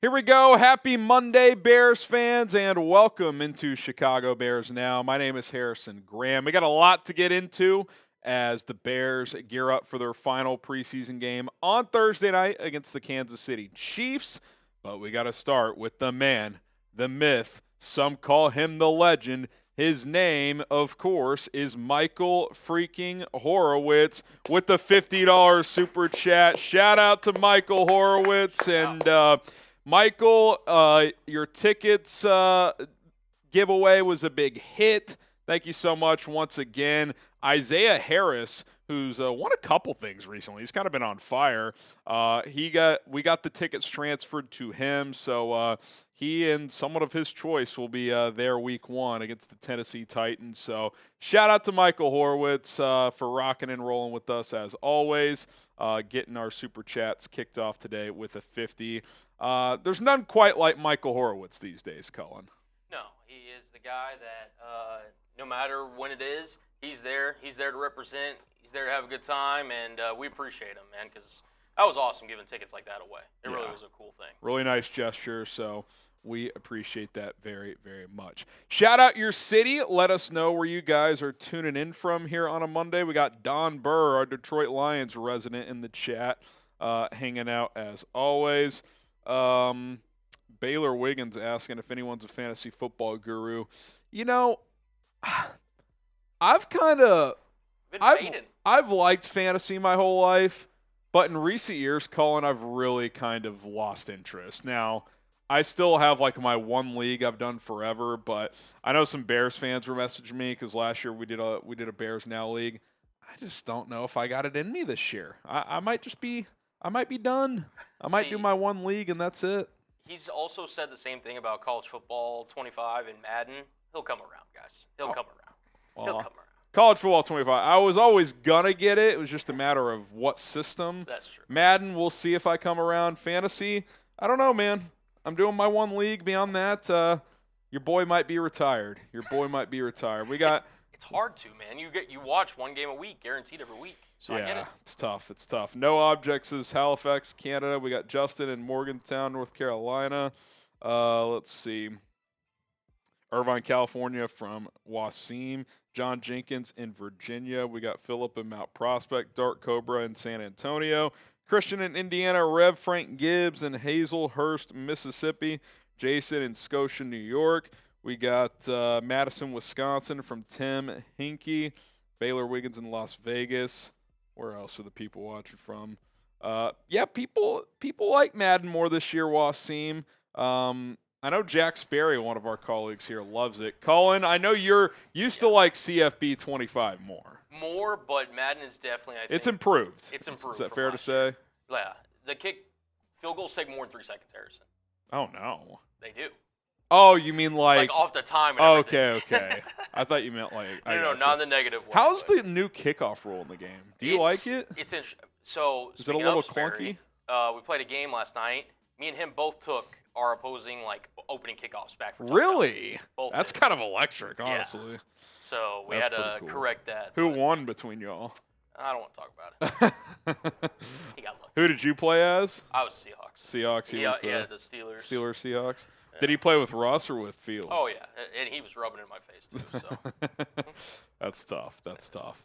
Here we go. Happy Monday, Bears fans, and welcome into Chicago Bears Now. My name is Harrison Graham. We got a lot to get into as the Bears gear up for their final preseason game on Thursday night against the Kansas City Chiefs. But we got to start with the man, the myth. Some call him the legend. His name, of course, is Michael freaking Horowitz with the $50 super chat. Shout out to Michael Horowitz. And Michael, your tickets giveaway was a big hit. Thank you so much once again. Isaiah Harris, who's won a couple things recently. He's kind of been on fire. We got the tickets transferred to him, so he and someone of his choice will be there week 1 against the Tennessee Titans. So shout out to Michael Horowitz for rocking and rolling with us as always, getting our super chats kicked off today with a 50. There's none quite like Michael Horowitz these days, Cullen. No, he is the guy that no matter when it is, he's there. He's there to represent. He's there to have a good time, and we appreciate him, man, because that was awesome giving tickets like that away. It really was a cool thing. Really nice gesture, so we appreciate that very, very much. Shout out your city. Let us know where you guys are tuning in from here on a Monday. We got Don Burr, our Detroit Lions resident, in the chat, hanging out as always. Baylor Wiggins asking if anyone's a fantasy football guru. You know, I've liked fantasy my whole life, but in recent years, Colin, I've really kind of lost interest. Now, I still have like my one league I've done forever, but I know some Bears fans were messaging me because last year we did a Bears Now league. I just don't know if I got it in me this year. I might be done. I might do my one league and that's it. He's also said the same thing about college football 25 and Madden. He'll come around, guys. He'll come around. He'll come around. College football 25. I was always going to get it. It was just a matter of what system. That's true. Madden, we'll see if I come around. Fantasy, I don't know, man. I'm doing my one league. Beyond that, your boy might be retired. We got. It's hard to, man. You watch one game a week, guaranteed every week. So I get it. It's tough. No Objects is Halifax, Canada. We got Justin in Morgantown, North Carolina. Let's see. Irvine, California from Wasim. John Jenkins in Virginia. We got Philip in Mount Prospect. Dark Cobra in San Antonio. Christian in Indiana. Rev Frank Gibbs in Hazelhurst, Mississippi. Jason in Scotia, New York. We got Madison, Wisconsin from Tim Hinkie. Baylor Wiggins in Las Vegas. Where else are the people watching from? People like Madden more this year, Wasim. I know Jack Sperry, one of our colleagues here, loves it. Colin, I know you still like CFB 25 more. More, but Madden is definitely, I think. It's improved. It's improved. Is that fair to say? Yeah. The field goals take more than 3 seconds, Harrison. Oh, no. They do. Oh, you mean like off the time and everything. Okay. I thought you meant like. No, not in the negative way. How's the new kickoff rule in the game? Do you like it? It's interesting. So, is it a little clunky? We played a game last night. Me and him both took our opposing opening kickoffs back for touchdowns. Really? That's kind of electric, honestly. Yeah. So we had to correct that. Who won between y'all? I don't want to talk about it. He got lucky. Who did you play as? I was Seahawks. Seahawks. He was the Steelers. Seahawks. Yeah. Did he play with Russ or with Fields? Oh yeah, and he was rubbing it in my face too. So. That's tough.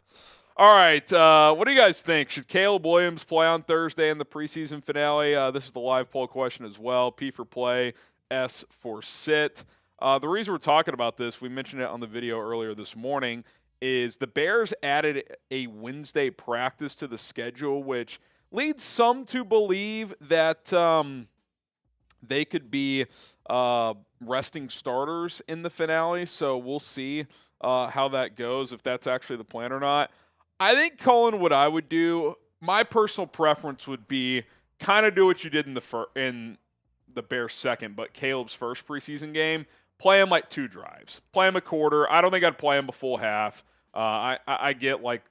All right, what do you guys think? Should Caleb Williams play on Thursday in the preseason finale? This is the live poll question as well. P for play, S for sit. The reason we're talking about this, we mentioned it on the video earlier this morning, is the Bears added a Wednesday practice to the schedule, which leads some to believe that they could be resting starters in the finale. So we'll see how that goes, if that's actually the plan or not. I think, Colin, what I would do, my personal preference would be kind of do what you did in the Bears' second, but Caleb's first preseason game. Play him like 2 drives. Play him a quarter. I don't think I'd play him a full half. I get like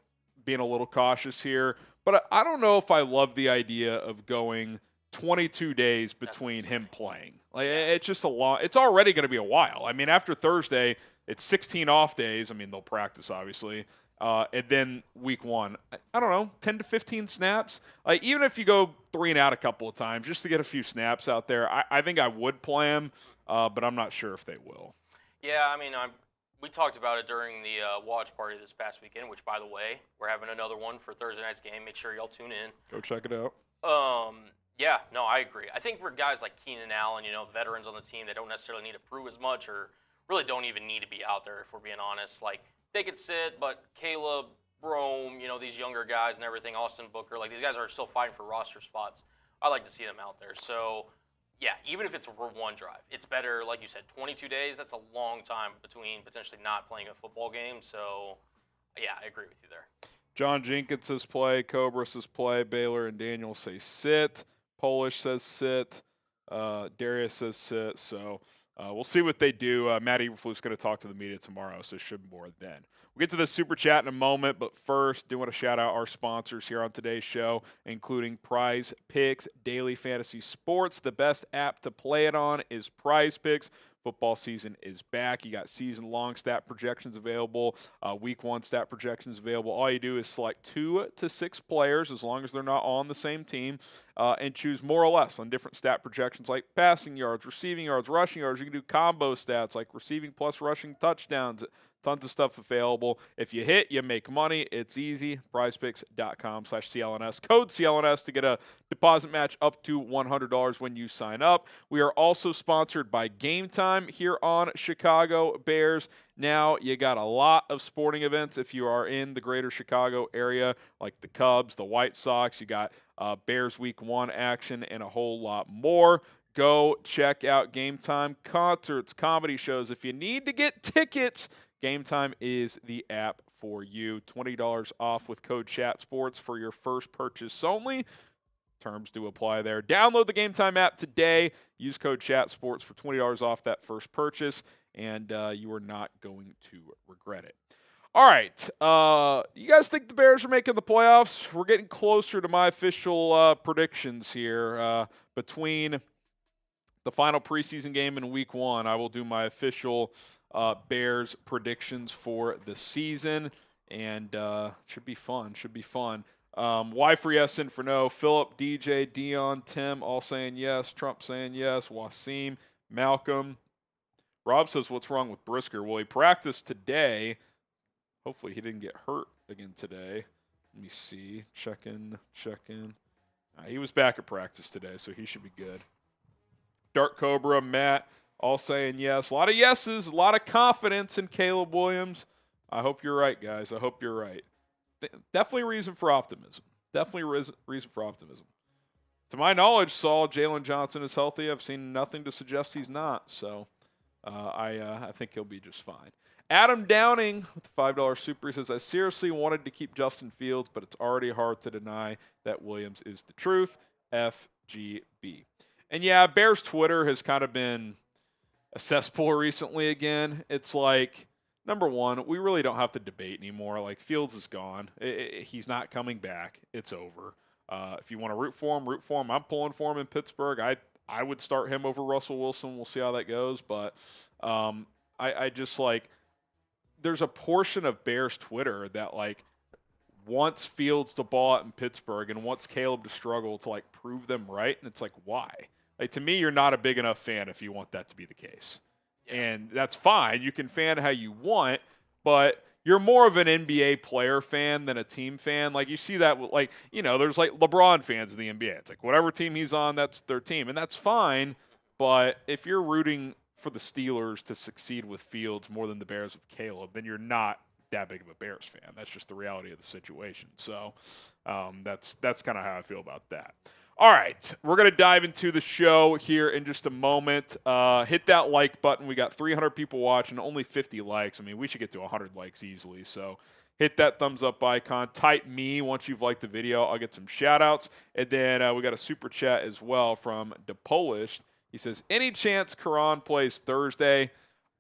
being a little cautious here, but I don't know if I love the idea of going 22 days between him playing. Like, it's just a long. It's already going to be a while. I mean, after Thursday, it's 16 off days. I mean, they'll practice obviously, And then week 1, I don't know, 10 to 15 snaps. Like, even if you go 3 and out a couple of times just to get a few snaps out there, I think I would play him, but I'm not sure if they will. Yeah, I mean, we talked about it during the watch party this past weekend, which, by the way, we're having another one for Thursday night's game. Make sure y'all tune in. Go check it out. Yeah, no, I agree. I think for guys like Keenan Allen, veterans on the team that don't necessarily need to prove as much or really don't even need to be out there, if we're being honest. Like, they could sit, but Caleb, Rome, these younger guys and everything, Austin Booker, like, these guys are still fighting for roster spots. I like to see them out there. So, yeah, even if it's for one drive, it's better, like you said, 22 days. That's a long time between potentially not playing a football game. So, yeah, I agree with you there. John Jenkins says play. Cobra says play. Baylor and Daniel say sit. Polish says sit. Darius says sit. So we'll see what they do. Matt Eberflus is going to talk to the media tomorrow, so should more then. We'll get to the super chat in a moment, but first, do want to shout out our sponsors here on today's show, including Prize Picks Daily Fantasy Sports. The best app to play it on is Prize Picks. Football season is back. You got season-long stat projections available, week 1 stat projections available. All you do is select 2 to 6 players, as long as they're not all on the same team, and choose more or less on different stat projections like passing yards, receiving yards, rushing yards. You can do combo stats like receiving plus rushing touchdowns. Tons of stuff available. If you hit, you make money. It's easy. PrizePicks.com/CLNS. Code CLNS to get a deposit match up to $100 when you sign up. We are also sponsored by Game Time here on Chicago Bears. Now, you got a lot of sporting events if you are in the greater Chicago area, like the Cubs, the White Sox. You got Bears Week 1 action and a whole lot more. Go check out Game Time concerts, comedy shows. If you need to get tickets, Game Time is the app for you. $20 off with code CHATSPORTS for your first purchase only. Terms do apply there. Download the Game Time app today. Use code CHATSPORTS for $20 off that first purchase, and you are not going to regret it. All right. You guys think the Bears are making the playoffs? We're getting closer to my official predictions here. Between the final preseason game and week 1, I will do my official Bears predictions for the season, and should be fun. Y for yes, and for no. Philip, DJ, Dion, Tim all saying yes. Trump saying yes. Wasim, Malcolm. Rob says, what's wrong with Brisker? Well, he practiced today. Hopefully he didn't get hurt again today. Let me see. Check in. He was back at practice today, so he should be good. Dark Cobra, Matt, all saying yes. A lot of yeses, a lot of confidence in Caleb Williams. I hope you're right, guys. I hope you're right. Definitely reason for optimism. Reason for optimism. To my knowledge, Saul, Jalen Johnson is healthy. I've seen nothing to suggest he's not. So I think he'll be just fine. Adam Downing with the $5 super says, I seriously wanted to keep Justin Fields, but it's already hard to deny that Williams is the truth. FGB. And yeah, Bears Twitter has kind of been a cesspool recently again. It's like, number one, we really don't have to debate anymore. Like, Fields is gone. He's not coming back. It's over. If you want to root for him. I'm pulling for him in Pittsburgh. I would start him over Russell Wilson. We'll see how that goes. But I just, like, there's a portion of Bears Twitter that, like, wants Fields to ball out in Pittsburgh and wants Caleb to struggle to, like, prove them right. And it's like, why? Like, to me, you're not a big enough fan if you want that to be the case. Yeah. And that's fine. You can fan how you want, but you're more of an NBA player fan than a team fan. Like, you see that, like, you know, there's, like, LeBron fans in the NBA. It's like, whatever team he's on, that's their team. And that's fine, but if you're rooting for the Steelers to succeed with Fields more than the Bears with Caleb, then you're not that big of a Bears fan. That's just the reality of the situation. So that's kind of how I feel about that. All right, we're going to dive into the show here in just a moment. Hit that like button. We got 300 people watching, only 50 likes. I mean, we should get to 100 likes easily. So hit that thumbs up icon. Type me once you've liked the video. I'll get some shout-outs. And then we got a super chat as well from DePolish. He says, any chance Karan plays Thursday?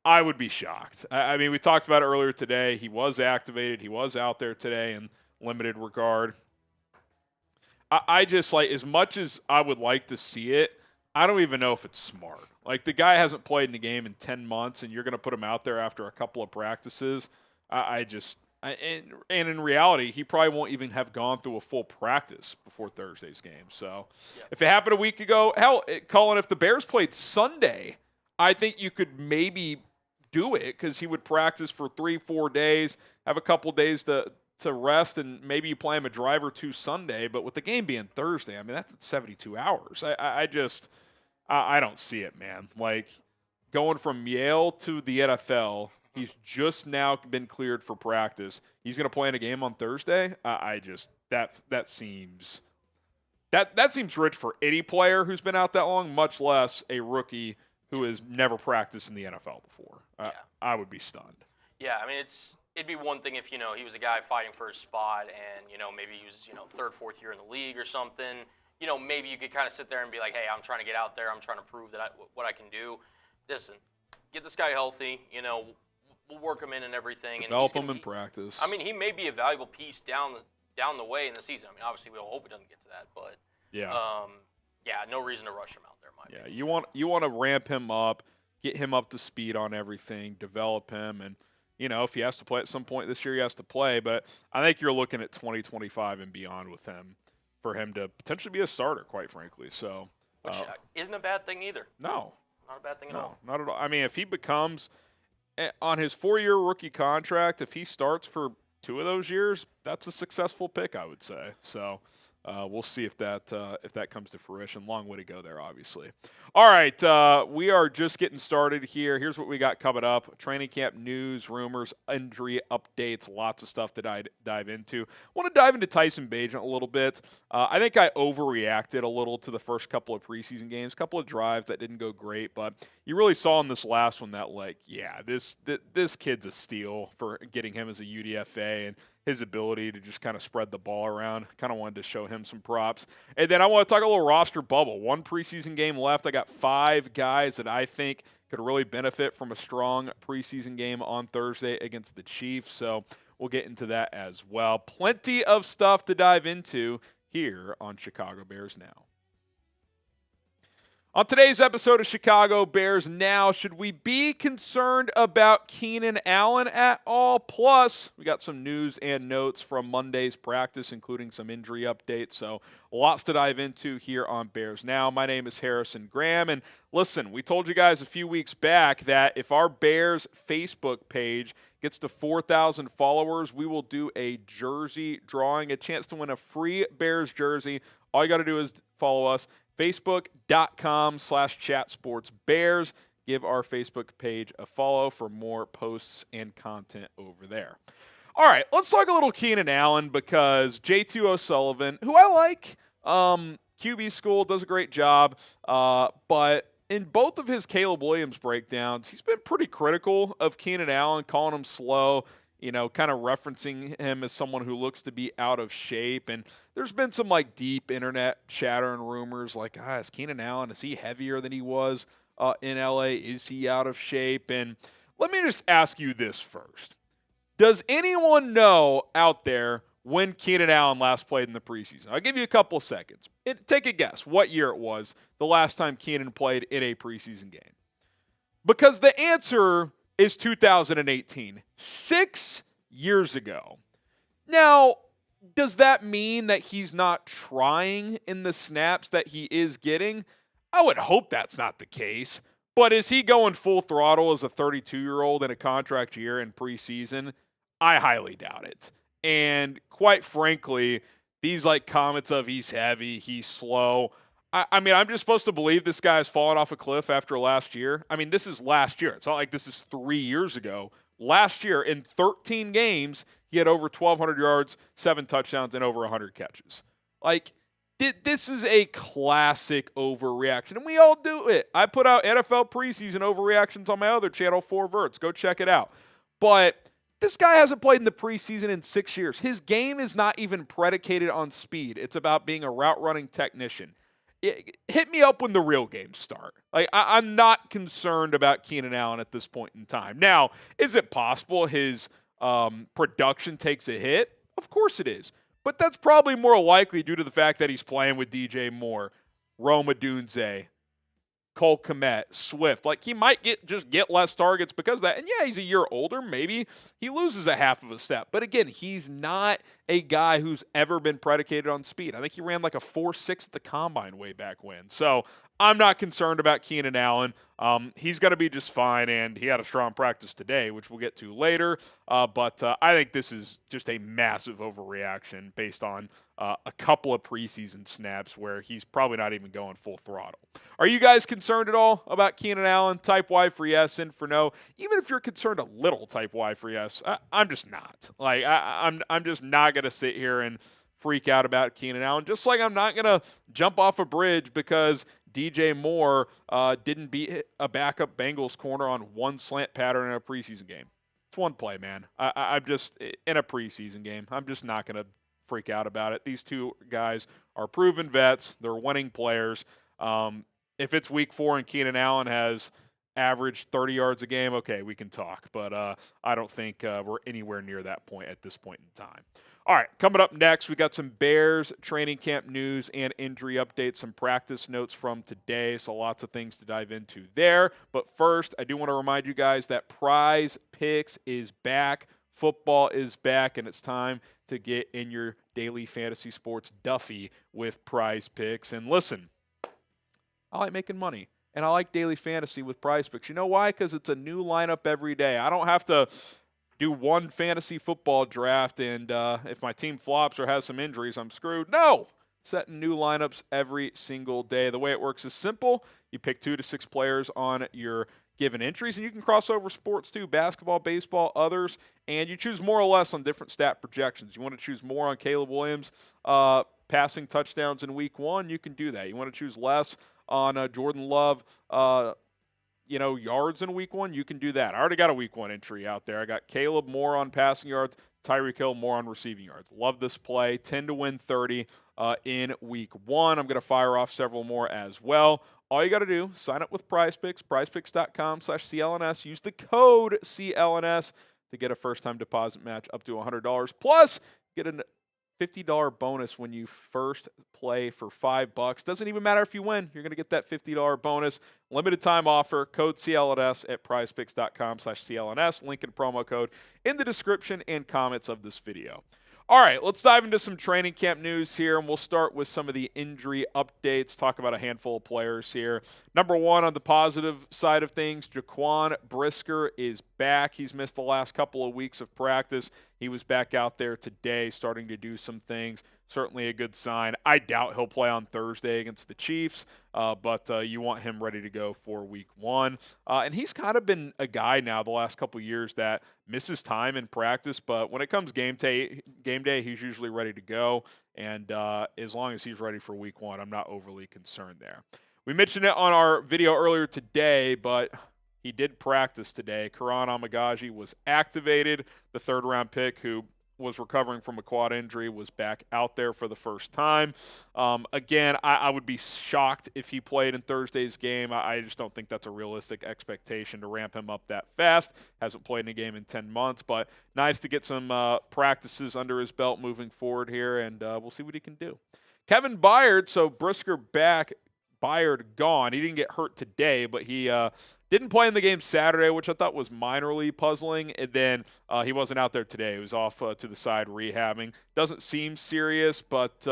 I would be shocked. I mean, we talked about it earlier today. He was activated. He was out there today in limited regard. I just, like, as much as I would like to see it, I don't even know if it's smart. Like, the guy hasn't played in the game in 10 months, and you're going to put him out there after a couple of practices. I just And in reality, he probably won't even have gone through a full practice before Thursday's game. So if it happened a week ago, hell, Colin, if the Bears played Sunday, I think you could maybe do it because he would practice for 3-4 days, have a couple days to rest, and maybe you play him a drive or two Sunday. But with the game being Thursday, I mean, that's at 72 hours. I don't see it, man. Like, going from Yale to the NFL, he's just now been cleared for practice. He's going to play in a game on Thursday. That seems rich for any player who's been out that long, much less a rookie who has never practiced in the NFL before. I would be stunned. Yeah, I mean, it'd be one thing if, he was a guy fighting for his spot and, maybe he was, third, fourth year in the league or something. Maybe you could kind of sit there and be like, hey, I'm trying to get out there. I'm trying to prove what I can do. Listen, get this guy healthy. We'll work him in and everything. Develop him in practice. I mean, he may be a valuable piece down the way in the season. I mean, obviously, we all hope he doesn't get to that. But, no reason to rush him out there, in my opinion. You want to ramp him up, get him up to speed on everything, develop him, and if he has to play at some point this year, he has to play. But I think you're looking at 2025 and beyond with him for him to potentially be a starter, quite frankly. So, which isn't a bad thing either. No, not a bad thing at all. Not at all. I mean, if he becomes on his 4-year rookie contract, if he starts for 2 of those years, that's a successful pick, I would say. So. We'll see if that comes to fruition. Long way to go there, obviously. All right, we are just getting started here. Here's what we got coming up: training camp news, rumors, injury updates, lots of stuff to dive into. I want to dive into Tyson Bagent a little bit. I think I overreacted a little to the first couple of preseason games, a couple of drives that didn't go great, but you really saw in this last one that, this kid's a steal for getting him as a UDFA and his ability to just kind of spread the ball around. Kind of wanted to show him some props. And then I want to talk a little roster bubble. 1 preseason game left. I got 5 guys that I think could really benefit from a strong preseason game on Thursday against the Chiefs. So we'll get into that as well. Plenty of stuff to dive into here on Chicago Bears Now. On today's episode of Chicago Bears Now, should we be concerned about Keenan Allen at all? Plus, we got some news and notes from Monday's practice, including some injury updates. So, lots to dive into here on Bears Now. My name is Harrison Graham. And listen, we told you guys a few weeks back that if our Bears Facebook page gets to 4,000 followers, we will do a jersey drawing, a chance to win a free Bears jersey. All you got to do is follow us. Facebook.com/chatsportsbears. Give our Facebook page a follow for more posts and content over there. All right, let's talk a little Keenan Allen because J2 O'Sullivan, who I like, QB school, does a great job, but in both of his Caleb Williams breakdowns, he's been pretty critical of Keenan Allen, calling him slow, kind of referencing him as someone who looks to be out of shape. And there's been some deep internet chatter and rumors is Keenan Allen, is he heavier than he was in LA? Is he out of shape? And let me just ask you this first. Does anyone know out there when Keenan Allen last played in the preseason? I'll give you a couple of seconds. Take a guess what year it was the last time Keenan played in a preseason game. Because the answer is 2018, 6 years ago. Now, does that mean that he's not trying in the snaps that he is getting? I would hope that's not the case. But is he going full throttle as a 32-year-old in a contract year in preseason? I highly doubt it. And quite frankly, these comments of he's heavy, he's slow, I mean, I'm just supposed to believe this guy has fallen off a cliff after last year. I mean, this is last year. It's not like this is 3 years ago. Last year, in 13 games, he had over 1,200 yards, 7 touchdowns, and over 100 catches. This is a classic overreaction, and we all do it. I put out NFL Preseason overreactions on my other channel, 4 Verts. Go check it out. But this guy hasn't played in the preseason in 6 years. His game is not even predicated on speed. It's about being a route-running technician. Hit me up when the real games start. I'm not concerned about Keenan Allen at this point in time. Now, is it possible his production takes a hit? Of course it is. But that's probably more likely due to the fact that he's playing with DJ Moore, Rome Odunze, Cole Kmet, Swift. Like, he might just get less targets because of that. And yeah, he's a year older. Maybe he loses a half of a step. But again, he's not a guy who's ever been predicated on speed. I think he ran like a 4.6 at the combine way back when. So I'm not concerned about Keenan Allen. He's going to be just fine, and he had a strong practice today, which we'll get to later. But I think this is just a massive overreaction based on a couple of preseason snaps where he's probably not even going full throttle. Are you guys concerned at all about Keenan Allen? Type Y for yes and for no. Even if you're concerned a little, type Y for yes. I'm just not. Like, I'm just not going to sit here and freak out about Keenan Allen, just like I'm not going to jump off a bridge because DJ Moore didn't beat a backup Bengals corner on one slant pattern in a preseason game. It's one play, man. I'm just, in a preseason game, I'm just not going to freak out about it. These two guys are proven vets. They're winning players. If it's week 4 and Keenan Allen has averaged 30 yards a game, okay, we can talk. But I don't think we're anywhere near that point at this point in time. All right, coming up next, we got some Bears training camp news and injury updates, some practice notes from today, so lots of things to dive into there. But first, I do want to remind you guys that Prize Picks is back. Football is back, and it's time to get in your daily fantasy sports Duffy with Prize Picks. And listen, I like making money, and I like daily fantasy with Prize Picks. You know why? Because it's a new lineup every day. I don't have to do one fantasy football draft, and if my team flops or has some injuries, I'm screwed. No! Setting new lineups every single day. The way it works is simple. You pick 2 to 6 players on your given entries, and you can cross over sports too, basketball, baseball, others, and you choose more or less on different stat projections. You want to choose more on Caleb Williams passing touchdowns in week 1, you can do that. You want to choose less on Jordan Love yards in week 1, you can do that. I already got a week 1 entry out there. I got Caleb more on passing yards, Tyreek Hill more on receiving yards. Love this play. 10 to win 30 in week 1. I'm going to fire off several more as well. All you got to do, sign up with PrizePicks, prizepicks.com/CLNS. Use the code CLNS to get a first-time deposit match up to $100. Plus, get a $50 bonus when you first play for $5. Doesn't even matter if you win. You're going to get that $50 bonus. Limited time offer. Code CLNS at prizepicks.com/CLNS. Link and promo code in the description and comments of this video. All right, let's dive into some training camp news here, and we'll start with some of the injury updates, talk about a handful of players here. Number 1 on the positive side of things, Jaquan Brisker is back. He's missed the last couple of weeks of practice. He was back out there today starting to do some things. Certainly a good sign. I doubt he'll play on Thursday against the Chiefs, but you want him ready to go for week 1. And he's kind of been a guy now the last couple of years that misses time in practice, but when it comes game day, he's usually ready to go. And as long as he's ready for week 1, I'm not overly concerned there. We mentioned it on our video earlier today, but he did practice today. Karan Amagaji was activated, the 3rd-round pick who was recovering from a quad injury, was back out there for the first time. Again, I would be shocked if he played in Thursday's game. I just don't think that's a realistic expectation to ramp him up that fast. Hasn't played in a game in 10 months, but nice to get some practices under his belt moving forward here, and we'll see what he can do. Kevin Byard, so Brisker back, Byard gone. He didn't get hurt today, but he didn't play in the game Saturday, which I thought was minorly puzzling. And then he wasn't out there today. He was off to the side rehabbing. Doesn't seem serious, but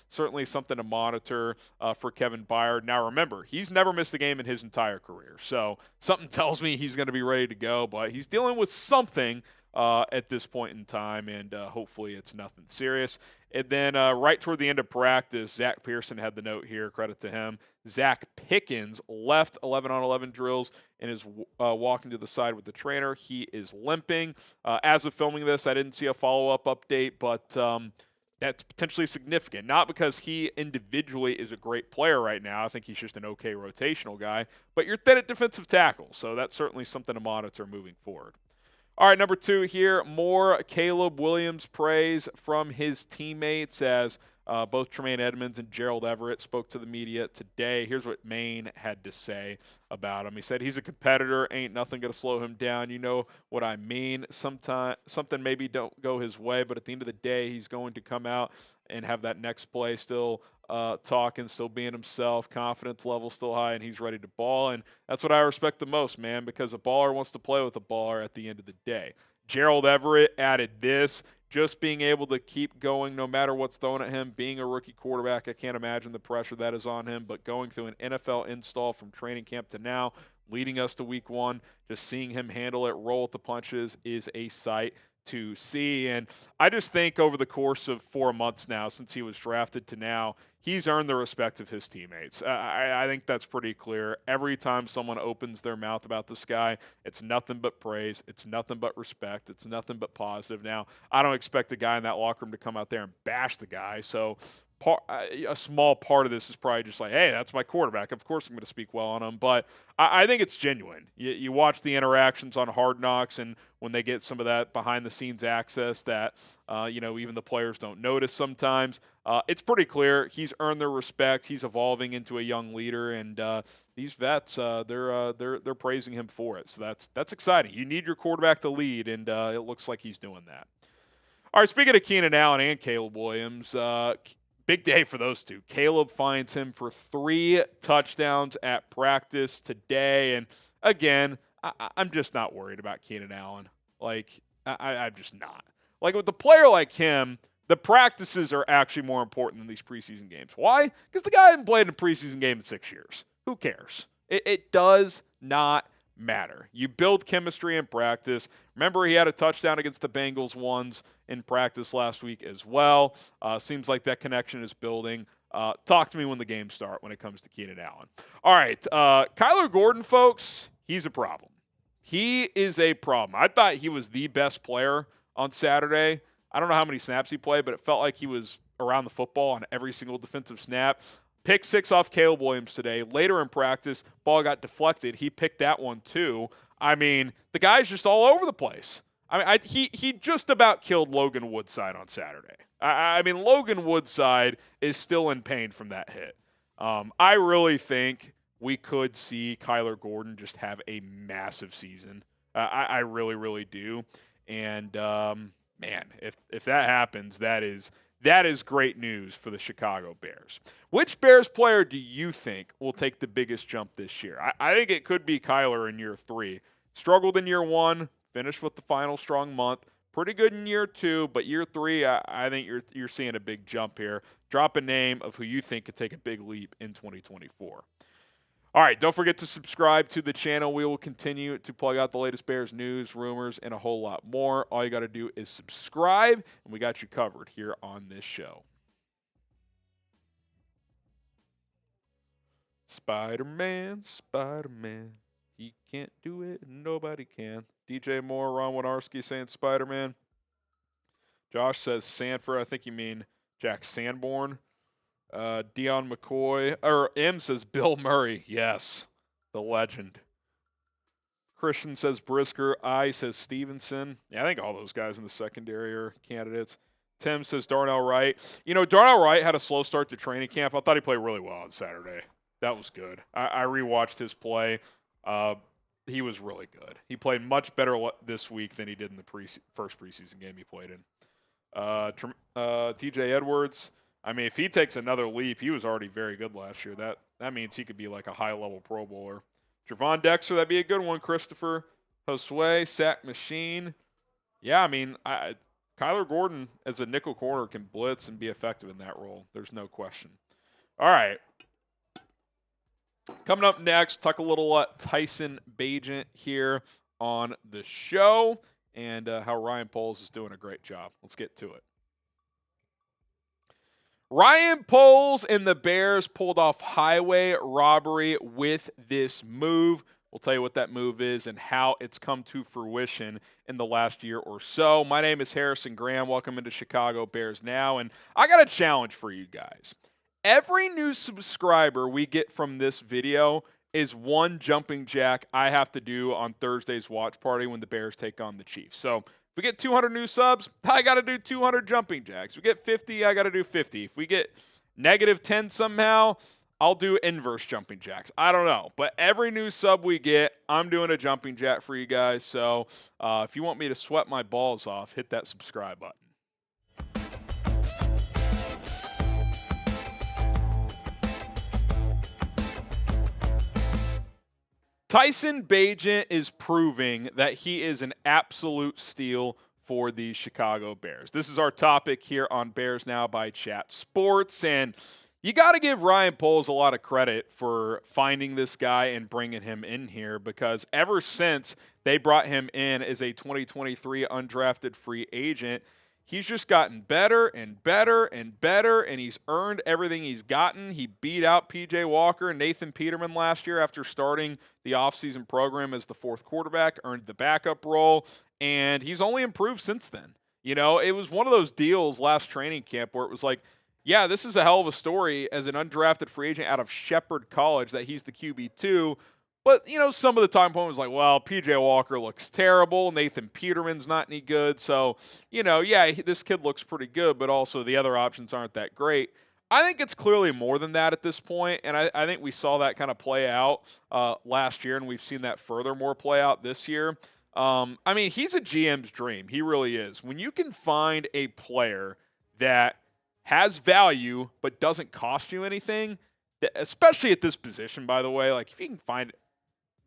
certainly something to monitor for Kevin Byard. Now, remember, he's never missed a game in his entire career. So something tells me he's going to be ready to go, but he's dealing with something at this point in time, and hopefully it's nothing serious. And then right toward the end of practice, Zach Pearson had the note here, credit to him. Zach Pickens left 11-on-11 drills and is walking to the side with the trainer. He is limping. As of filming this, I didn't see a follow-up update, but that's potentially significant. Not because he individually is a great player right now. I think he's just an okay rotational guy. But you're thin at defensive tackle, so that's certainly something to monitor moving forward. All right, number 2 here, more Caleb Williams praise from his teammates as Both Tremaine Edmunds and Gerald Everett spoke to the media today. Here's what Maine had to say about him. He said, he's a competitor, ain't nothing going to slow him down. You know what I mean? Sometimes something maybe don't go his way, but at the end of the day, he's going to come out and have that next play still talking, still being himself, confidence level still high, and he's ready to ball. And that's what I respect the most, man, because a baller wants to play with a baller at the end of the day. Gerald Everett added this, just being able to keep going no matter what's thrown at him, being a rookie quarterback. I can't imagine the pressure that is on him, but going through an NFL install from training camp to now, leading us to week 1, just seeing him handle it, roll with the punches is a sight to see. And I just think over the course of 4 months now, since he was drafted to now, he's earned the respect of his teammates. I think that's pretty clear. Every time someone opens their mouth about this guy, it's nothing but praise. It's nothing but respect. It's nothing but positive. Now, I don't expect a guy in that locker room to come out there and bash the guy. So a small part of this is probably just like, hey, that's my quarterback. Of course I'm going to speak well on him. But I think it's genuine. You watch the interactions on Hard Knocks, and when they get some of that behind-the-scenes access that, even the players don't notice sometimes, it's pretty clear he's earned their respect. He's evolving into a young leader, and these vets, they're praising him for it. So that's exciting. You need your quarterback to lead, and it looks like he's doing that. All right, speaking of Keenan Allen and Caleb Williams, big day for those two. Caleb finds him for 3 touchdowns at practice today. And again, I'm just not worried about Keenan Allen. I'm just not. With a player like him, the practices are actually more important than these preseason games. Why? Because the guy hasn't played in a preseason game in 6 years. Who cares? It does not matter. You build chemistry in practice. Remember, he had a touchdown against the Bengals once in practice last week as well. Seems like that connection is building. Talk to me when the games start when it comes to Keenan Allen. All right, Kyler Gordon, folks, he's a problem. He is a problem. I thought he was the best player on Saturday. I don't know how many snaps he played, but it felt like he was around the football on every single defensive snap. Pick 6 off Caleb Williams today. Later in practice, ball got deflected. He picked that one too. I mean, the guy's just all over the place. He just about killed Logan Woodside on Saturday. Logan Woodside is still in pain from that hit. I really think we could see Kyler Gordon just have a massive season. I really, really do. And, man, if that happens, that is great news for the Chicago Bears. Which Bears player do you think will take the biggest jump this year? I think it could be Kyler in year 3. Struggled in year 1, finished with the final strong month. Pretty good in year 2, but year 3, I think you're seeing a big jump here. Drop a name of who you think could take a big leap in 2024. All right, don't forget to subscribe to the channel. We will continue to plug out the latest Bears news, rumors, and a whole lot more. All you got to do is subscribe, and we got you covered here on this show. Spider-Man, Spider-Man, he can't do it, nobody can. DJ Moore, Ron Winarski saying Spider-Man. Josh says Sanford. I think you mean Jack Sanborn. Dion McCoy, or M says Bill Murray. Yes, the legend. Christian says Brisker. I says Stevenson. Yeah, I think all those guys in the secondary are candidates. Tim says Darnell Wright. Darnell Wright had a slow start to training camp. I thought he played really well on Saturday. That was good. I rewatched his play. He was really good. He played much better this week than he did in the first preseason game he played in. TJ Edwards. If he takes another leap, he was already very good last year. That means he could be like a high-level Pro Bowler. Javon Dexter, that'd be a good one. Christopher Josue, sack machine. Yeah, Kyler Gordon as a nickel corner can blitz and be effective in that role. There's no question. All right. Coming up next, talk a little Tyson Bagent here on the show and how Ryan Poles is doing a great job. Let's get to it. Ryan Poles and the Bears pulled off highway robbery with this move. We'll tell you what that move is and how it's come to fruition in the last year or so. My name is Harrison Graham. Welcome into Chicago Bears Now. And I got a challenge for you guys. Every new subscriber we get from this video is one jumping jack I have to do on Thursday's watch party when the Bears take on the Chiefs. So we get 200 new subs, I got to do 200 jumping jacks. If we get 50, I got to do 50. If we get -10 somehow, I'll do inverse jumping jacks. I don't know. But every new sub we get, I'm doing a jumping jack for you guys. So if you want me to sweat my balls off, hit that subscribe button. Tyson Bagent is proving that he is an absolute steal for the Chicago Bears. This is our topic here on Bears Now by Chat Sports, and you got to give Ryan Poles a lot of credit for finding this guy and bringing him in here, because ever since they brought him in as a 2023 undrafted free agent, he's just gotten better and better and better, and he's earned everything he's gotten. He beat out P.J. Walker and Nathan Peterman last year after starting the offseason program as the fourth quarterback, earned the backup role, and he's only improved since then. You know, it was one of those deals last training camp where it was like, yeah, this is a hell of a story as an undrafted free agent out of Shepherd College that he's the QB2. But, you know, some of the time point was like, well, P.J. Walker looks terrible. Nathan Peterman's not any good. So, you know, yeah, this kid looks pretty good, but also the other options aren't that great. I think it's clearly more than that at this point, and I think we saw that kind of play out last year, and we've seen that furthermore play out this year. I mean, he's a GM's dream. He really is. When you can find a player that has value but doesn't cost you anything, especially at this position, by the way, like if you can find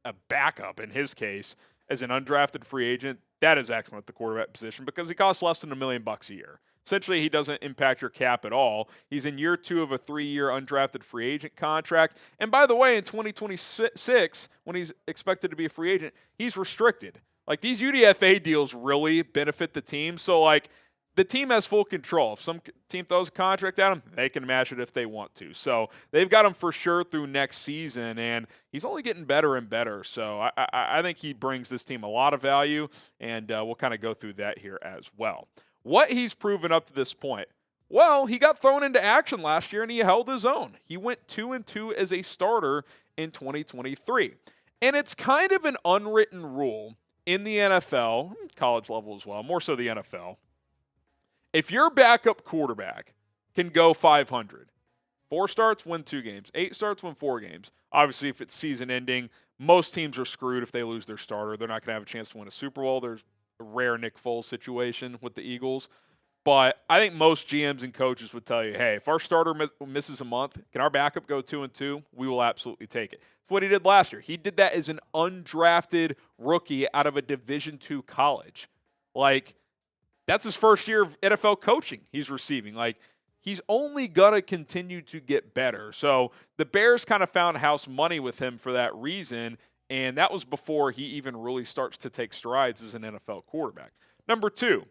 a backup in his case as an undrafted free agent, that is excellent at the quarterback position because he costs less than $1 million a year. Essentially, he doesn't impact your cap at all. He's in year 2 of a 3-year undrafted free agent contract. And by the way, in 2026, when he's expected to be a free agent, he's restricted. Like, these UDFA deals really benefit the team. So, like, the team has full control. If some team throws a contract at him, they can match it if they want to. So they've got him for sure through next season, and he's only getting better and better. So I think he brings this team a lot of value, and we'll kind of go through that here as well. What he's proven up to this point. Well, he got thrown into action last year, and he held his own. He went 2-2 as a starter in 2023. And it's kind of an unwritten rule in the NFL, college level as well, more so the NFL. If your backup quarterback can go 500, 4 starts, win 2 games, 8 starts, win 4 games. Obviously, if it's season ending, most teams are screwed if they lose their starter. They're not going to have a chance to win a Super Bowl. There's a rare Nick Foles situation with the Eagles. But I think most GMs and coaches would tell you, hey, if our starter misses a month, can our backup go 2-2? We will absolutely take it. That's what he did last year. He did that as an undrafted rookie out of a Division II college. Like, that's his first year of NFL coaching he's receiving. Like, he's only going to continue to get better. So the Bears kind of found house money with him for that reason, and that was before he even really starts to take strides as an NFL quarterback. Number 2,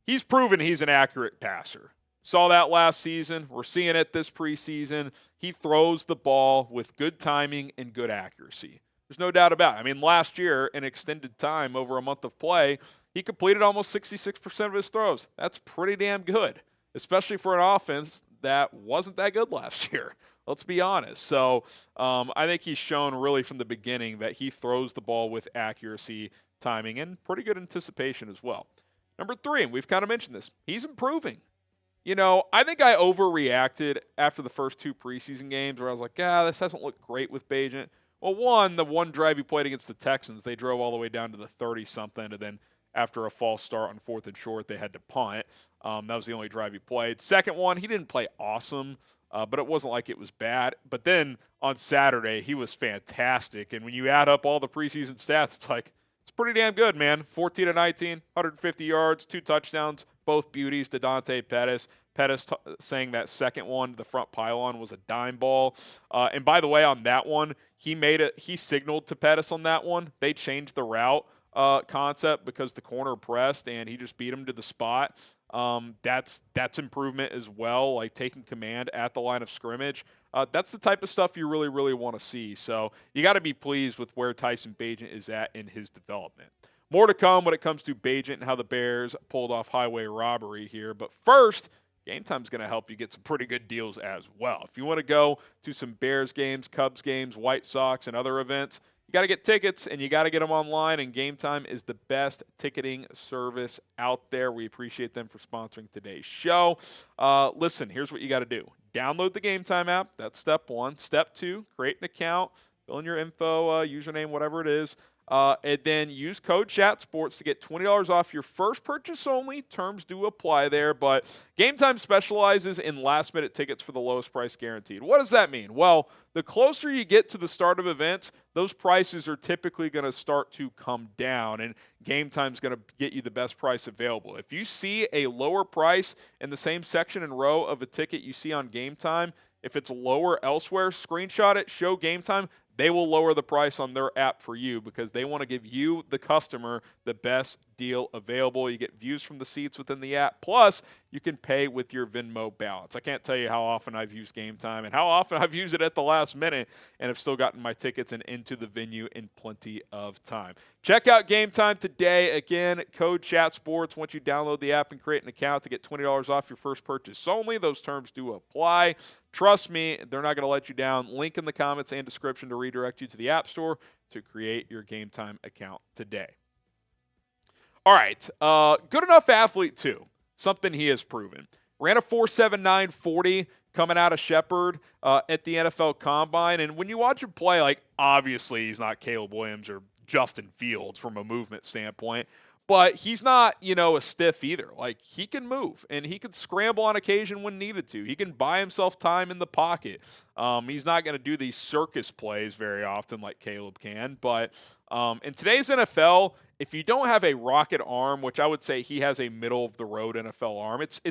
he's proven he's an accurate passer. Saw that last season. We're seeing it this preseason. He throws the ball with good timing and good accuracy. There's no doubt about it. I mean, last year, in extended time, over a month of play, he completed almost 66% of his throws. That's pretty damn good, especially for an offense that wasn't that good last year. Let's be honest. So I think he's shown really from the beginning that he throws the ball with accuracy, timing, and pretty good anticipation as well. Number 3, and we've kind of mentioned this, he's improving. You know, I think I overreacted after the first 2 preseason games where I was like, this hasn't looked great with Bagent. Well, the one drive he played against the Texans, they drove all the way down to the 30-something, and then after a false start on 4th and short, they had to punt. That was the only drive he played. Second one, he didn't play awesome, but it wasn't like it was bad. But then on Saturday, he was fantastic. And when you add up all the preseason stats, it's like, it's pretty damn good, man. 14-19, 150 yards, 2 touchdowns, both beauties to Dante Pettis. Pettis saying that second one, the front pylon, was a dime ball. And by the way, on that one, he signaled to Pettis on that one. They changed the route concept because the corner pressed and he just beat him to the spot. That's improvement as well, like taking command at the line of scrimmage. That's the type of stuff you really, really want to see. So you got to be pleased with where Tyson Bagent is at in his development. More to come when it comes to Bagent and how the Bears pulled off highway robbery here. But first, Game Time's going to help you get some pretty good deals as well. If you want to go to some Bears games, Cubs games, White Sox, and other events, got to get tickets, and you got to get them online, and Game Time is the best ticketing service out there. We appreciate them for sponsoring today's show. Listen, here's what you got to do. Download the Game Time app. That's step one. Step two, create an account, fill in your info, username, whatever it is. And then use code ChatSports to get $20 off your first purchase only. Terms do apply there, but Game Time specializes in last-minute tickets for the lowest price guaranteed. What does that mean? Well, the closer you get to the start of events, those prices are typically going to start to come down, and Game Time's going to get you the best price available. If you see a lower price in the same section and row of a ticket you see on Game Time, if it's lower elsewhere, screenshot it, show Game Time. They will lower the price on their app for you because they want to give you, the customer, the best deal available. You get views from the seats within the app. Plus, you can pay with your Venmo balance. I can't tell you how often I've used Game Time and how often I've used it at the last minute and have still gotten my tickets and into the venue in plenty of time. Check out Game Time today. Again, code ChatSports once you download the app and create an account to get $20 off your first purchase only. Those terms do apply. Trust me, they're not going to let you down. Link in the comments and description to redirect you to the App Store to create your Game Time account today. All right, good enough athlete too. Something he has proven. Ran a 4.79 40 coming out of Shepherd at the NFL Combine. And when you watch him play, like, obviously he's not Caleb Williams or Justin Fields from a movement standpoint. But he's not, a stiff either. Like, he can move, and he can scramble on occasion when needed to. He can buy himself time in the pocket. He's not going to do these circus plays very often like Caleb can. But in today's NFL, if you don't have a rocket arm, which I would say he has a middle-of-the-road NFL arm, it's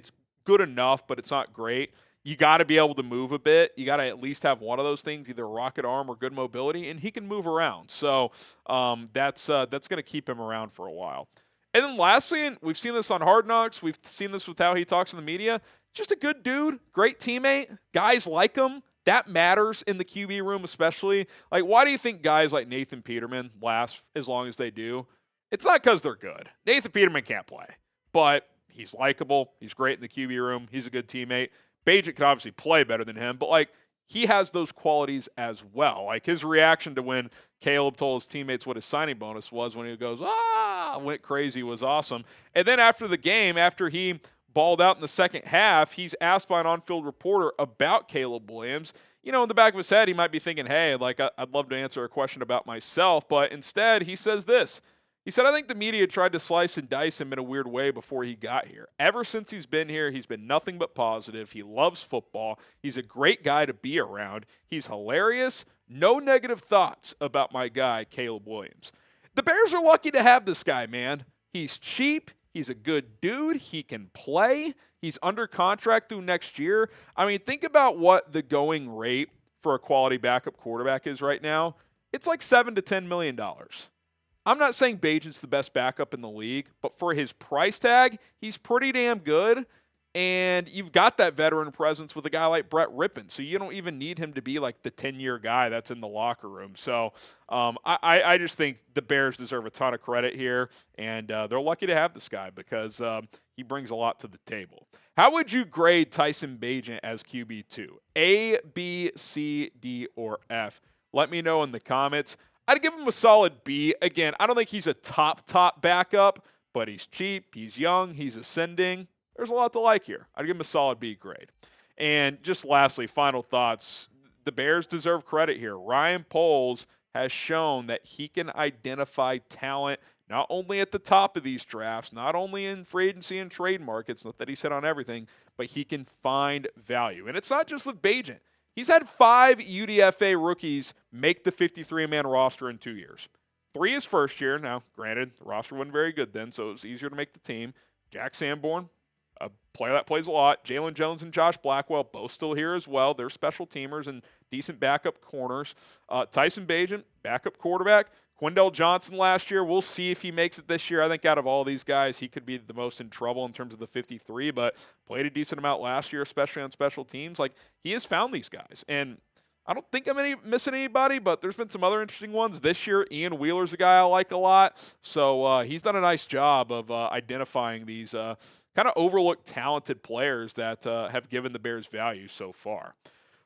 good enough, but it's not great. You got to be able to move a bit. You got to at least have one of those things, either a rocket arm or good mobility, and he can move around. So that's going to keep him around for a while. And then lastly, and we've seen this on Hard Knocks, we've seen this with how he talks in the media, just a good dude, great teammate, guys like him. That matters in the QB room especially. Like, why do you think guys like Nathan Peterman last as long as they do? It's not because they're good. Nathan Peterman can't play, but he's likable. He's great in the QB room. He's a good teammate. Bagent could obviously play better than him, but, like, he has those qualities as well. Like, his reaction to when Caleb told his teammates what his signing bonus was when he goes, went crazy, was awesome. And then after the game, after he balled out in the second half, he's asked by an on-field reporter about Caleb Williams. In the back of his head, he might be thinking, hey, like, I'd love to answer a question about myself. But instead, he says this. He said, I think the media tried to slice and dice him in a weird way before he got here. Ever since he's been here, he's been nothing but positive. He loves football. He's a great guy to be around. He's hilarious. No negative thoughts about my guy, Caleb Williams. The Bears are lucky to have this guy, man. He's cheap. He's a good dude. He can play. He's under contract through next year. I mean, think about what the going rate for a quality backup quarterback is right now. It's like $7 to $10 million. I'm not saying Bagent's the best backup in the league, but for his price tag, he's pretty damn good. And you've got that veteran presence with a guy like Brett Rippon, so you don't even need him to be like the 10-year guy that's in the locker room. So I just think the Bears deserve a ton of credit here, and they're lucky to have this guy because he brings a lot to the table. How would you grade Tyson Bagent as QB2? A, B, C, D, or F? Let me know in the comments. I'd give him a solid B. Again, I don't think he's a top backup, but he's cheap, he's young, he's ascending. There's a lot to like here. I'd give him a solid B grade. And just lastly, final thoughts. The Bears deserve credit here. Ryan Poles has shown that he can identify talent not only at the top of these drafts, not only in free agency and trade markets, not that he's hit on everything, but he can find value. And it's not just with Bagent. He's had 5 UDFA rookies make the 53-man roster in 2 years. 3 his first year. Now, granted, the roster wasn't very good then, so it was easier to make the team. Jack Sanborn, a player that plays a lot. Jalen Jones and Josh Blackwell, both still here as well. They're special teamers and decent backup corners. Tyson Bagent, backup quarterback. Quindell Johnson last year. We'll see if he makes it this year. I think out of all these guys, he could be the most in trouble in terms of the 53, but played a decent amount last year, especially on special teams. Like, he has found these guys. And I don't think I'm missing anybody, but there's been some other interesting ones. This year, Ian Wheeler's a guy I like a lot. So he's done a nice job of identifying these kind of overlooked talented players that have given the Bears value so far.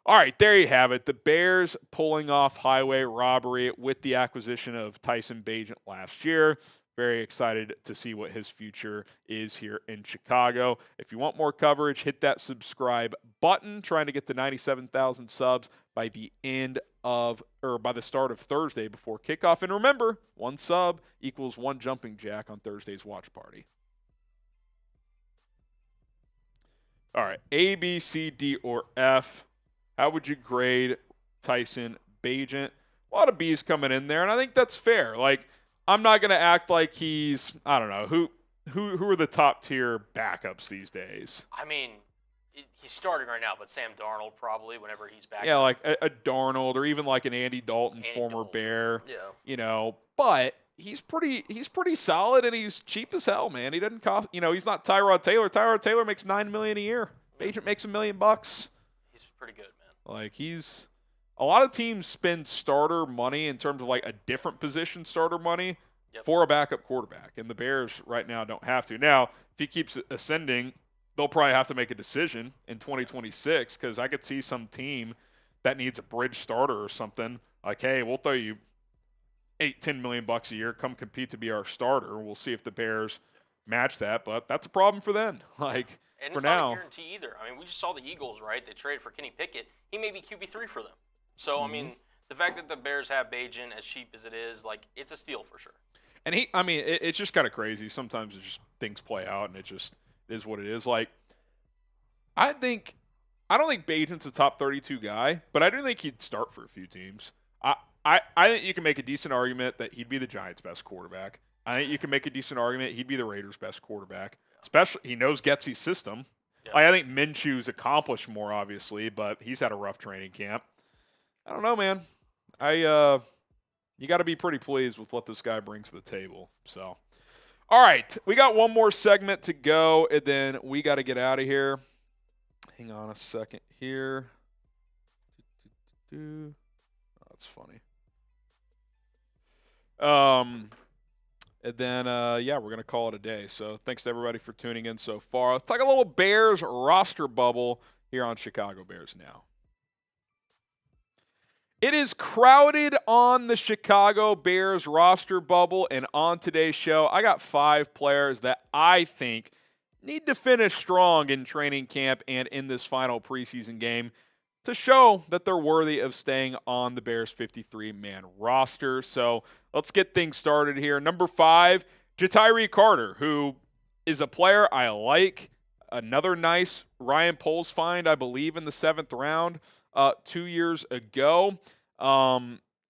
All right, there you have it. The Bears pulling off highway robbery with the acquisition of Tyson Bagent last year. Very excited to see what his future is here in Chicago. If you want more coverage, hit that subscribe button. Trying to get to 97,000 subs by the by the start of Thursday before kickoff. And remember, 1 sub equals 1 jumping jack on Thursday's watch party. All right, A, B, C, D, or F. How would you grade Tyson Bagent? A lot of B's coming in there, and I think that's fair. Like, I'm not going to act like he's, I don't know, who are the top tier backups these days? I mean, he's starting right now, but Sam Darnold probably whenever he's back. Yeah, like a Darnold or even like an Andy Dalton, former Bear. Yeah. You know, but he's pretty solid, and he's cheap as hell, man. He doesn't cost, he's not Tyrod Taylor. Tyrod Taylor makes $9 million a year. Bagent makes $1 million. He's pretty good, man. Like, a lot of teams spend starter money in terms of like a different position starter money for a backup quarterback, and the Bears right now don't have to. Now, if he keeps ascending, they'll probably have to make a decision in 2026, because I could see some team that needs a bridge starter or something like, hey, we'll throw you $8-10 million a year, come compete to be our starter. We'll see if the Bears match that, but that's a problem for them. Like, and for it's now, not a guarantee either. I mean, we just saw the Eagles, right? They traded for Kenny Pickett. He may be QB3 for them. So, I mean, the fact that the Bears have Bagent, as cheap as it is, like, it's a steal for sure. And it's just kind of crazy. Sometimes it just things play out, and it just is what it is. Like, I don't think Bagent's a top 32 guy, but I do think he'd start for a few teams. I think you can make a decent argument that he'd be the Giants' best quarterback. I think you can make a decent argument he'd be the Raiders' best quarterback. Especially, he knows Getsy's system. Yeah. Like, I think Minshew's accomplished more, obviously, but he's had a rough training camp. I don't know, man. You got to be pretty pleased with what this guy brings to the table. So, all right, we got one more segment to go, and then we got to get out of here. Hang on a second here. Oh, that's funny. And then, we're going to call it a day. So thanks to everybody for tuning in so far. Let's talk a little Bears roster bubble here on Chicago Bears Now. It is crowded on the Chicago Bears roster bubble, and on today's show, I got 5 players that I think need to finish strong in training camp and in this final preseason game to show that they're worthy of staying on the Bears 53-man roster. So let's get things started here. Number 5, Ja'Tyre Carter, who is a player I like. Another nice Ryan Poles find, I believe, in the 7th round 2 years ago.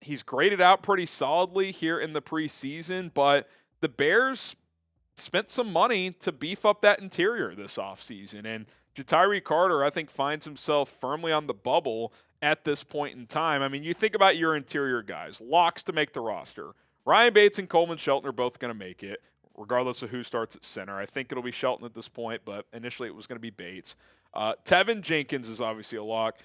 He's graded out pretty solidly here in the preseason, but the Bears spent some money to beef up that interior this offseason, and Ja'Tyre Carter, I think, finds himself firmly on the bubble at this point in time. I mean, you think about your interior guys, locks to make the roster. Ryan Bates and Coleman Shelton are both going to make it, regardless of who starts at center. I think it'll be Shelton at this point, but initially it was going to be Bates. Tevin Jenkins is obviously a lock.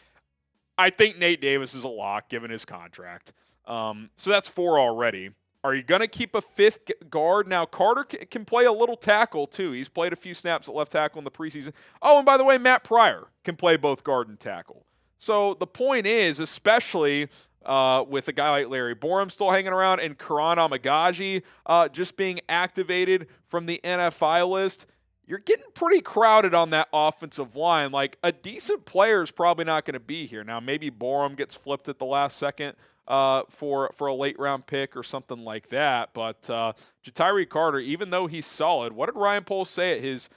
I think Nate Davis is a lock, given his contract. So that's 4 already. Are you going to keep a 5th guard? Now, Carter can play a little tackle, too. He's played a few snaps at left tackle in the preseason. Oh, and by the way, Matt Pryor can play both guard and tackle. So the point is, especially with a guy like Larry Borum still hanging around and Karan Amagaji just being activated from the NFI list, you're getting pretty crowded on that offensive line. Like, a decent player is probably not going to be here. Now, maybe Borum gets flipped at the last second for a late-round pick or something like that. But Ja'Tyre Carter, even though he's solid, what did Ryan Poles say at his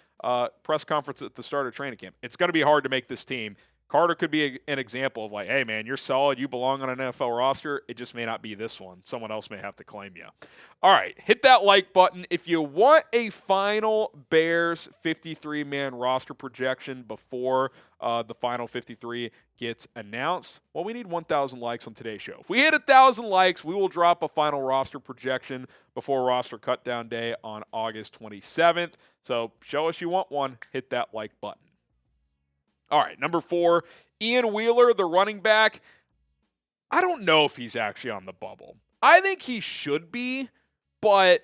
press conference at the start of training camp? It's going to be hard to make this team. Carter could be an example of like, hey, man, you're solid. You belong on an NFL roster. It just may not be this one. Someone else may have to claim you. All right, hit that like button. If you want a final Bears 53-man roster projection before the final 53 gets announced, well, we need 1,000 likes on today's show. If we hit 1,000 likes, we will drop a final roster projection before roster cutdown day on August 27th. So show us you want one. Hit that like button. All right, number 4, Ian Wheeler, the running back. I don't know if he's actually on the bubble. I think he should be, but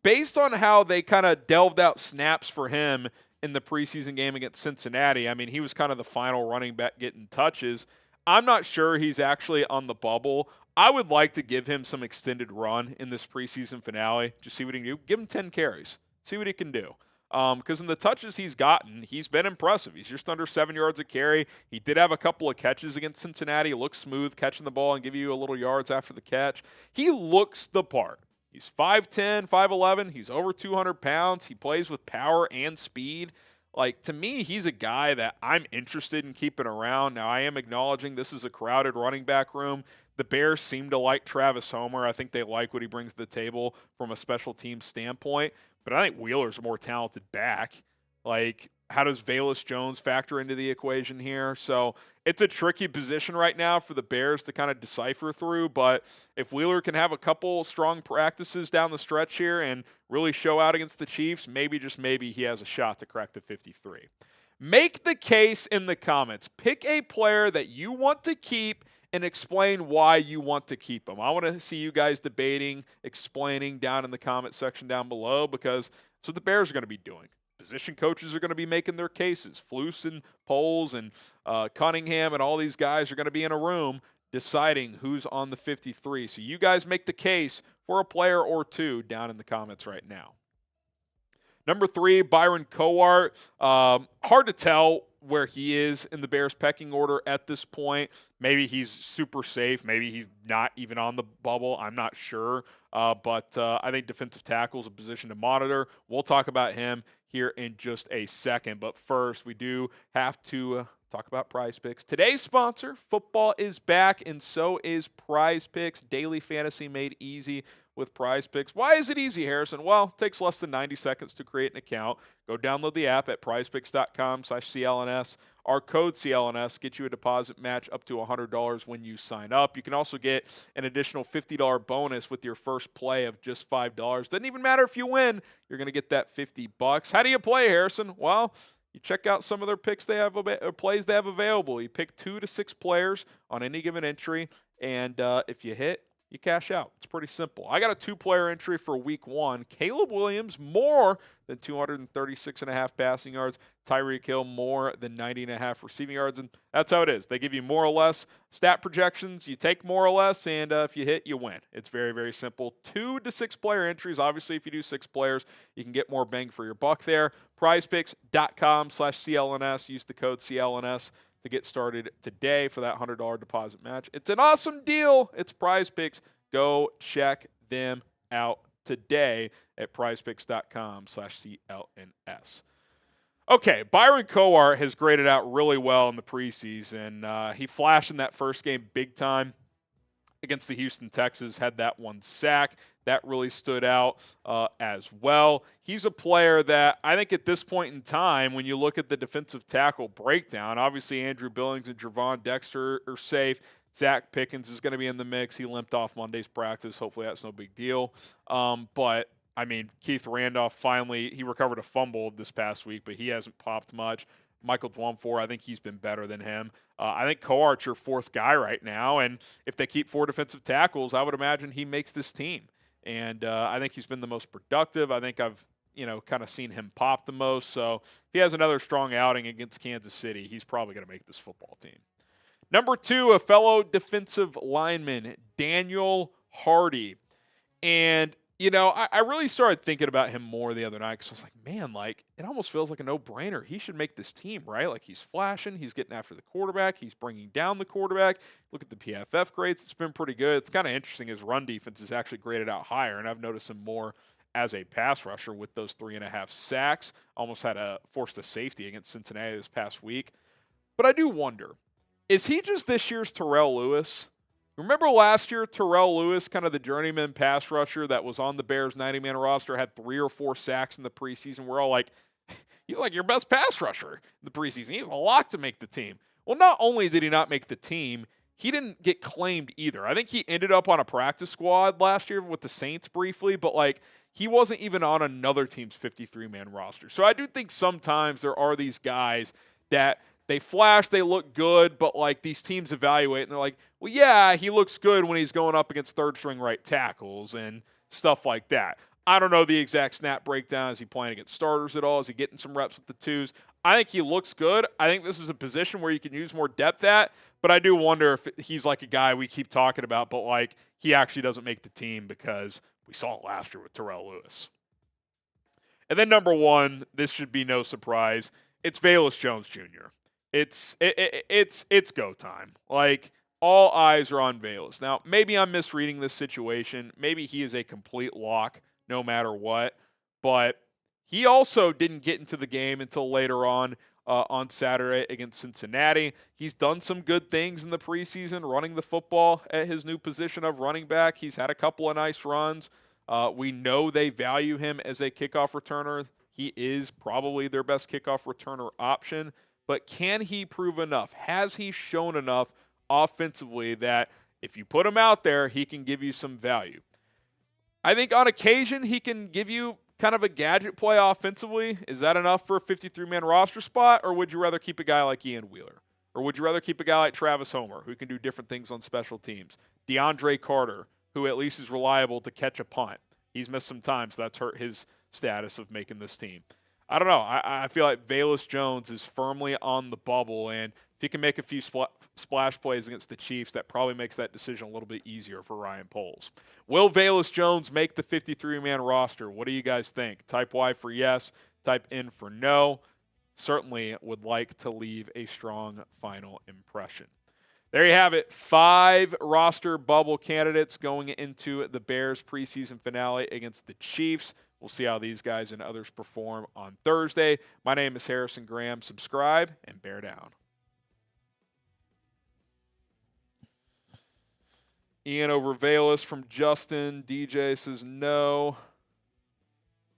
based on how they kind of delved out snaps for him in the preseason game against Cincinnati, I mean, he was kind of the final running back getting touches. I'm not sure he's actually on the bubble. I would like to give him some extended run in this preseason finale. Just see what he can do. Give him 10 carries. See what he can do. Because in the touches he's gotten, he's been impressive. He's just under 7 yards a carry. He did have a couple of catches against Cincinnati. He looks smooth catching the ball and give you a little yards after the catch. He looks the part. He's 5'10", 5'11". He's over 200 pounds. He plays with power and speed. Like, to me, he's a guy that I'm interested in keeping around. Now, I am acknowledging this is a crowded running back room. The Bears seem to like Travis Homer. I think they like what he brings to the table from a special team standpoint. But I think Wheeler's a more talented back. Like, how does Velus Jones factor into the equation here? So it's a tricky position right now for the Bears to kind of decipher through. But if Wheeler can have a couple strong practices down the stretch here and really show out against the Chiefs, maybe, just maybe, he has a shot to crack the 53. Make the case in the comments. Pick a player that you want to keep and explain why you want to keep them. I want to see you guys debating, explaining down in the comment section down below, because that's what the Bears are going to be doing. Position coaches are going to be making their cases. Flus and Poles and Cunningham and all these guys are going to be in a room deciding who's on the 53. So you guys make the case for a player or two down in the comments right now. Number 3, Byron Coart. Hard to tell where he is in the Bears pecking order at this point. Maybe he's super safe. Maybe he's not even on the bubble. I'm not sure. But I think defensive tackle is a position to monitor. We'll talk about him here in just a second. But first, we do have to talk about Prize Picks. Today's sponsor, football is back, and so is Prize Picks. Daily fantasy made easy with Prize Picks. Why is it easy, Harrison? Well, it takes less than 90 seconds to create an account. Go download the app at prizepicks.com/CLNS. Our code CLNS gets you a deposit match up to $100 when you sign up. You can also get an additional $50 bonus with your first play of just $5. Doesn't even matter if you win, you're going to get that $50. How do you play, Harrison? Well, you check out some of their picks they have, or plays they have available. You pick 2 to 6 players on any given entry, and if you hit, you cash out. It's pretty simple. I got a 2-player entry for week 1. Caleb Williams, more than 236.5 passing yards. Tyreek Hill, more than 90.5 receiving yards. And that's how it is. They give you more or less stat projections. You take more or less, and if you hit, you win. It's very, very simple. 2 to 6 player entries. Obviously, if you do 6 players, you can get more bang for your buck there. PrizePicks.com/CLNS. Use the code CLNS to get started today for that $100 deposit match. It's an awesome deal. It's Prize Picks. Go check them out today at prizepicks.com/CLNS. Okay, Byron Coart has graded out really well in the preseason. He flashed in that first game big time against the Houston Texans, had that 1 sack. That really stood out as well. He's a player that I think at this point in time, when you look at the defensive tackle breakdown, obviously Andrew Billings and Javon Dexter are safe. Zach Pickens is going to be in the mix. He limped off Monday's practice. Hopefully that's no big deal. But, I mean, Keith Randolph finally, he recovered a fumble this past week, but he hasn't popped much. Michael Dwumfor, I think he's been better than him. I think Coart's your 4th guy right now, and if they keep 4 defensive tackles, I would imagine he makes this team. And I think he's been the most productive. I think I've, kind of seen him pop the most. So if he has another strong outing against Kansas City, he's probably going to make this football team. Number 2, a fellow defensive lineman, Daniel Hardy. And, I really started thinking about him more the other night because I was like, man, it almost feels like a no-brainer. He should make this team, right? Like, he's flashing. He's getting after the quarterback. He's bringing down the quarterback. Look at the PFF grades. It's been pretty good. It's kind of interesting. His run defense is actually graded out higher, and I've noticed him more as a pass rusher with those 3.5 sacks. Almost forced a safety against Cincinnati this past week. But I do wonder, is he just this year's Terrell Lewis? Remember last year, Terrell Lewis, kind of the journeyman pass rusher that was on the Bears 90-man roster, had 3 or 4 sacks in the preseason. We're all like, he's like your best pass rusher in the preseason. He's a lock to make the team. Well, not only did he not make the team, he didn't get claimed either. I think he ended up on a practice squad last year with the Saints briefly, but he wasn't even on another team's 53-man roster. So I do think sometimes there are these guys that they flash, they look good, but these teams evaluate and they're like, well, yeah, he looks good when he's going up against third-string right tackles and stuff like that. I don't know the exact snap breakdown. Is he playing against starters at all? Is he getting some reps with the twos? I think he looks good. I think this is a position where you can use more depth at, but I do wonder if he's like a guy we keep talking about, but like he actually doesn't make the team because we saw it last year with Terrell Lewis. And then number one, this should be no surprise. It's Velus Jones Jr. It's go time. Like all eyes are on Velus. Now, maybe I'm misreading this situation. Maybe he is a complete lock no matter what. But he also didn't get into the game until later on Saturday against Cincinnati. He's done some good things in the preseason, running the football at his new position of running back. He's had a couple of nice runs. We know they value him as a kickoff returner. He is probably their best kickoff returner option. But can he prove enough? Has he shown enough offensively that if you put him out there, he can give you some value? I think on occasion he can give you kind of a gadget play offensively. Is that enough for a 53-man roster spot, or would you rather keep a guy like Ian Wheeler? Or would you rather keep a guy like Travis Homer, who can do different things on special teams? DeAndre Carter, who at least is reliable to catch a punt. He's missed some time, so that's hurt his status of making this team. I don't know. I feel like Velus Jones is firmly on the bubble, and if he can make a few splash plays against the Chiefs, that probably makes that decision a little bit easier for Ryan Poles. Will Velus Jones make the 53-man roster? What do you guys think? Type Y for yes, type N for no. Certainly would like to leave a strong final impression. There you have it. 5 roster bubble candidates going into the Bears preseason finale against the Chiefs. We'll see how these guys and others perform on Thursday. My name is Harrison Graham. Subscribe and bear down. Ian over Velus from Justin. DJ says no.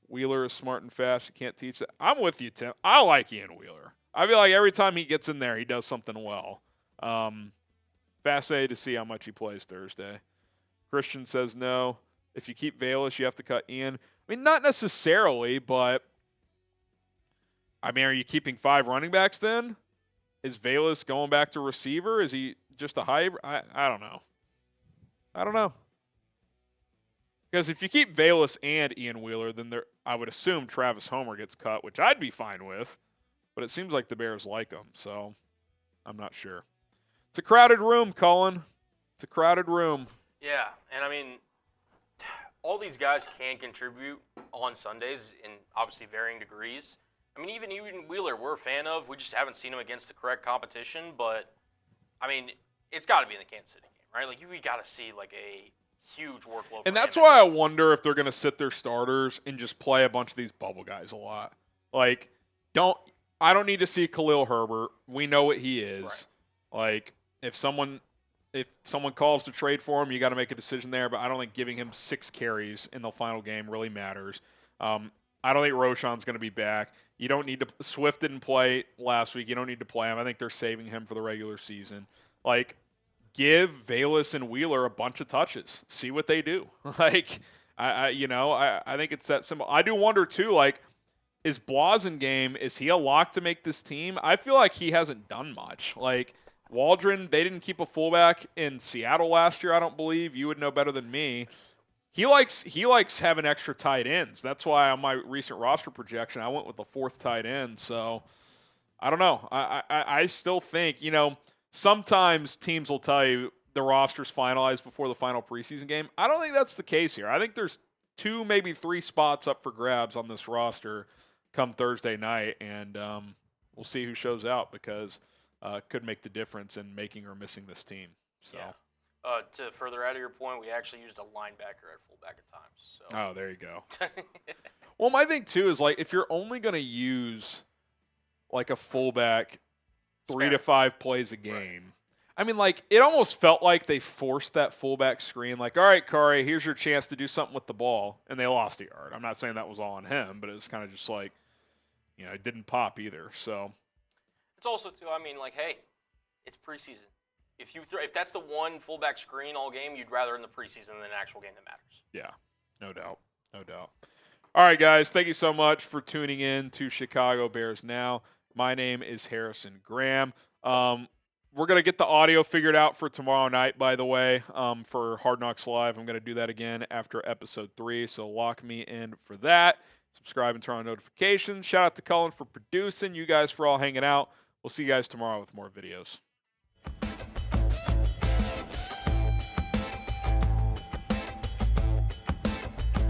Wheeler is smart and fast. You can't teach that. I'm with you, Tim. I like Ian Wheeler. I feel like every time he gets in there, he does something well. Fascinated to see how much he plays Thursday. Christian says no. If you keep Velus, you have to cut Ian. I mean, not necessarily, but I mean, are you keeping 5 running backs then? Is Velus going back to receiver? Is he just a hybrid? I don't know. I don't know. Because if you keep Velus and Ian Wheeler, then I would assume Travis Homer gets cut, which I'd be fine with. But it seems like the Bears like him, so I'm not sure. It's a crowded room, Colin. It's a crowded room. Yeah, and I mean, all these guys can contribute on Sundays in obviously varying degrees. I mean, even Wheeler, we're a fan of. We just haven't seen him against the correct competition. But, I mean, it's got to be in the Kansas City game, right? Like, we got to see, like, a huge workload. And that's why I wonder if they're going to sit their starters and just play a bunch of these bubble guys a lot. Like, I don't need to see Khalil Herbert. We know what he is. Right. Like, if someone calls to trade for him, you got to make a decision there. But I don't think giving him 6 carries in the final game really matters. I don't think Roschon's going to be back. You don't need to. Swift didn't play last week. You don't need to play him. I think they're saving him for the regular season. Like, give Velus and Wheeler a bunch of touches. See what they do. Like, I think it's that simple. I do wonder too. Like, is Blasingame, is he a lock to make this team? I feel like he hasn't done much. Like, Waldron, they didn't keep a fullback in Seattle last year, I don't believe. You would know better than me. He likes having extra tight ends. That's why on my recent roster projection, I went with the 4th tight end. So, I don't know. I still think, sometimes teams will tell you the roster's finalized before the final preseason game. I don't think that's the case here. I think there's 2, maybe 3 spots up for grabs on this roster come Thursday night, and we'll see who shows out because could make the difference in making or missing this team. So. Yeah. To further add to your point, we actually used a linebacker at fullback at times. So. Oh, there you go. Well, my thing, too, is, like, if you're only going to use, like, a fullback 3 to 5 plays a game, right. I mean, like, it almost felt like they forced that fullback screen. Like, all right, Kari, here's your chance to do something with the ball. And they lost a yard. I'm not saying that was all on him, but it was kind of just like, it didn't pop either. So it's also, too, I mean, like, hey, it's preseason. If that's the one fullback screen all game, you'd rather in the preseason than an actual game that matters. Yeah, no doubt. No doubt. All right, guys, thank you so much for tuning in to Chicago Bears Now. My name is Harrison Graham. We're going to get the audio figured out for tomorrow night, by the way, for Hard Knocks Live. I'm going to do that again after episode 3, so lock me in for that. Subscribe and turn on notifications. Shout out to Cullen for producing. You guys for all hanging out. We'll see you guys tomorrow with more videos.